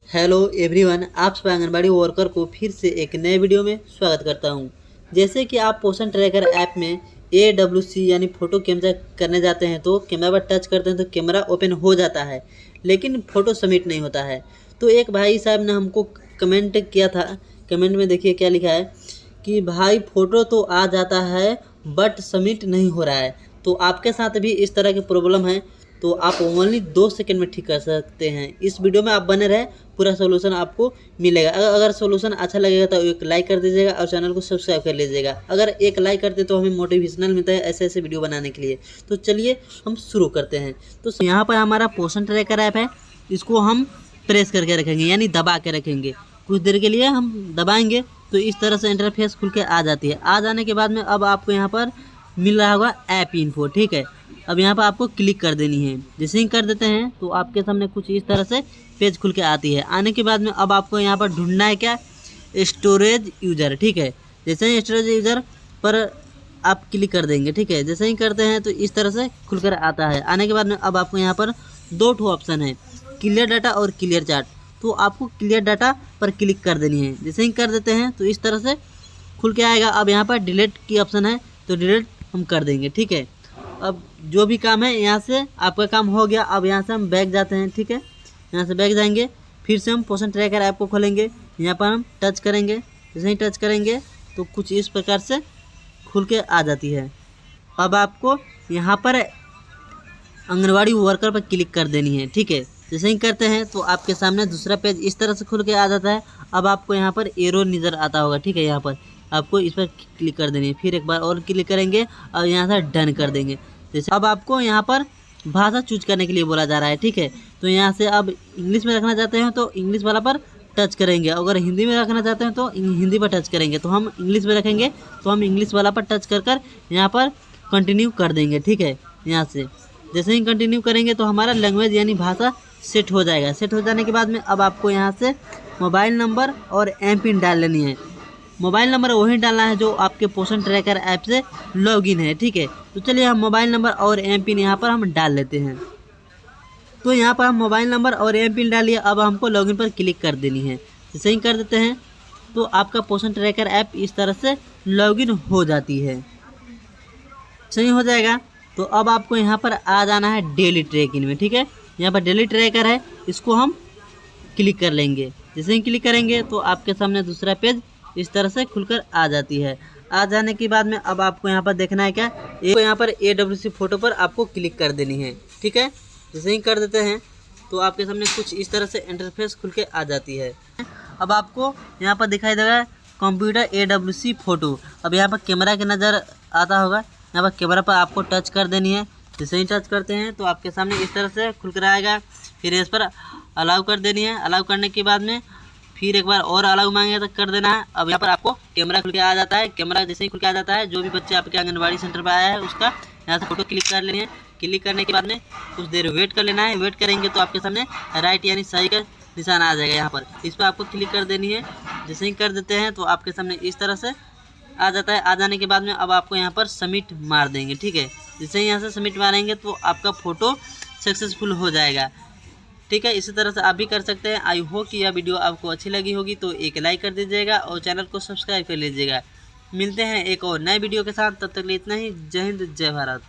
Hello everyone, आप सब anganwadi worker को फिर से एक नए वीडियो में स्वागत करता हूं। जैसे कि आप पोषण ट्रैकर ऐप में AWC यानी फ़ोटो कैप्चर करने जाते हैं तो कैमरा पर टच करते हैं तो कैमरा ओपन हो जाता है, लेकिन फ़ोटो सबमिट नहीं होता है। तो एक भाई साहब ने हमको कमेंट किया था। कमेंट में देखिए क्या लिखा है कि भाई फ़ोटो तो आ जाता है बट सबमिट नहीं हो रहा है। तो आपके साथ भी इस तरह की प्रॉब्लम है तो आप ओनली 2 सेकंड में ठीक कर सकते हैं। इस वीडियो में आप बने रहे, पूरा सोल्यूशन आपको मिलेगा। अगर सोल्यूशन अच्छा लगेगा तो एक लाइक कर दीजिएगा और चैनल को सब्सक्राइब कर लीजिएगा। अगर एक लाइक करते तो हमें मोटिवेशनल मिलता है ऐसे ऐसे वीडियो बनाने के लिए। तो चलिए हम शुरू करते हैं। तो यहाँ पर हमारा पोषण ट्रैकर ऐप है, इसको हम प्रेस करके रखेंगे यानी दबा के रखेंगे। कुछ देर के लिए हम दबाएंगे तो इस तरह से इंटरफेस खुल के आ जाती है। आ जाने के बाद में अब आपको यहाँ पर मिल रहा होगा ऐप इन्फो, ठीक है। अब यहाँ पर आपको क्लिक कर देनी है। जैसे ही कर देते हैं तो आपके सामने कुछ इस तरह से पेज खुल के आती है। आने के बाद में अब आपको यहाँ पर ढूंढना है क्या, स्टोरेज यूज़र, ठीक है। जैसे ही स्टोरेज यूज़र पर आप क्लिक कर देंगे, ठीक है। जैसे ही करते हैं तो इस तरह से खुलकर आता है। आने के बाद में अब आपको यहाँ पर 2 ऑप्शन है, क्लियर डाटा और क्लियर चार्ट। तो आपको क्लियर डाटा पर क्लिक कर देनी है। जैसे ही कर देते हैं तो इस तरह से खुल के आएगा। अब यहाँ पर डिलीट की ऑप्शन है तो डिलीट हम कर देंगे, ठीक है। अब जो भी काम है यहाँ से आपका काम हो गया। अब यहाँ से हम बैक जाते हैं, ठीक है। यहाँ से बैक जाएंगे, फिर से हम पोषण ट्रैकर ऐप को खोलेंगे। यहाँ पर हम टच करेंगे। जैसे ही टच करेंगे तो कुछ इस प्रकार से खुल के आ जाती है। अब आपको यहाँ पर आंगनबाड़ी वर्कर पर क्लिक कर देनी है, ठीक है। जैसे ही करते हैं तो आपके सामने दूसरा पेज इस तरह से खुल के आ जाता है। अब आपको यहाँ पर एरो नज़र आता होगा, ठीक है। यहाँ पर आपको इस पर क्लिक कर देनी है, फिर एक बार और क्लिक करेंगे और यहाँ से डन कर देंगे। जैसे अब आपको यहाँ पर भाषा चूज करने के लिए बोला जा रहा है, ठीक है। तो यहाँ से अब इंग्लिश में रखना चाहते हैं तो इंग्लिश वाला पर टच करेंगे। अगर हिंदी में रखना चाहते हैं तो हिंदी पर टच करेंगे। तो हम इंग्लिश में रखेंगे तो हम इंग्लिश वाला पर टच कर यहाँ पर कंटिन्यू कर देंगे, ठीक है। यहाँ से जैसे ही कंटिन्यू करेंगे तो हमारा लैंग्वेज यानी भाषा सेट हो जाएगा। सेट हो जाने के बाद में अब आपको यहाँ से मोबाइल नंबर और एमपिन डाल लेनी है। मोबाइल नंबर वही डालना है जो आपके पोषण ट्रैकर ऐप से लॉगिन है, ठीक है। तो चलिए हम मोबाइल नंबर और एमपिन यहाँ पर हम डाल लेते हैं। तो यहाँ पर हम मोबाइल नंबर और एमपिन डालिए। अब हमको लॉगिन पर क्लिक कर देनी है। जैसे ही कर देते हैं तो आपका पोषण ट्रैकर ऐप इस तरह से लॉगिन हो जाती है। सही हो जाएगा तो अब आपको यहाँ पर आ जाना है डेली ट्रैकिंग में, ठीक है। यहाँ पर डेली ट्रैकर है, इसको हम क्लिक कर लेंगे। जैसे ही क्लिक करेंगे तो आपके सामने दूसरा पेज इस तरह से खुलकर आ जाती है। आ जाने के बाद में अब आपको यहाँ पर देखना है क्या, यहाँ पर AWC फ़ोटो पर आपको क्लिक कर देनी है, ठीक है। जैसे ही कर देते हैं तो आपके सामने कुछ इस तरह से इंटरफेस खुल के आ जाती है। अब आपको यहाँ पर दिखाई देगा कंप्यूटर AWC फ़ोटो। अब यहाँ पर कैमरा के नज़र आता होगा, यहाँ पर कैमरा पर आपको टच कर देनी है। जैसे ही टच करते हैं तो आपके सामने इस तरह से खुल कर आएगा। फिर इस पर अलाउ कर देनी है। अलाउ करने के बाद में फिर एक बार और अलाउ मांगे तो कर देना है। अब यहाँ पर आपको कैमरा खुल के आ जाता है। कैमरा जैसे ही खुल के आ जाता है, जो भी बच्चे आपके आंगनबाड़ी सेंटर पर आया है उसका यहाँ से फ़ोटो क्लिक कर लेनी है। क्लिक करने के बाद में कुछ देर वेट कर लेना है। वेट करेंगे तो आपके सामने राइट यानी सही का निशान आ जाएगा। यहाँ पर इस पर आपको क्लिक कर देनी है। जैसे ही कर देते हैं तो आपके सामने इस तरह से आ जाता है। आ जाने के बाद में अब आपको यहाँ पर सबमिट मार देंगे, ठीक है। जैसे ही यहाँ से सबमिट मारेंगे तो आपका फ़ोटो सक्सेसफुल हो जाएगा, ठीक है। इसी तरह से आप भी कर सकते हैं। आई होप कि यह वीडियो आपको अच्छी लगी होगी तो एक लाइक कर दीजिएगा और चैनल को सब्सक्राइब कर लीजिएगा। मिलते हैं एक और नए वीडियो के साथ, तब तक के लिए इतना ही। जय हिंद, जय भारत।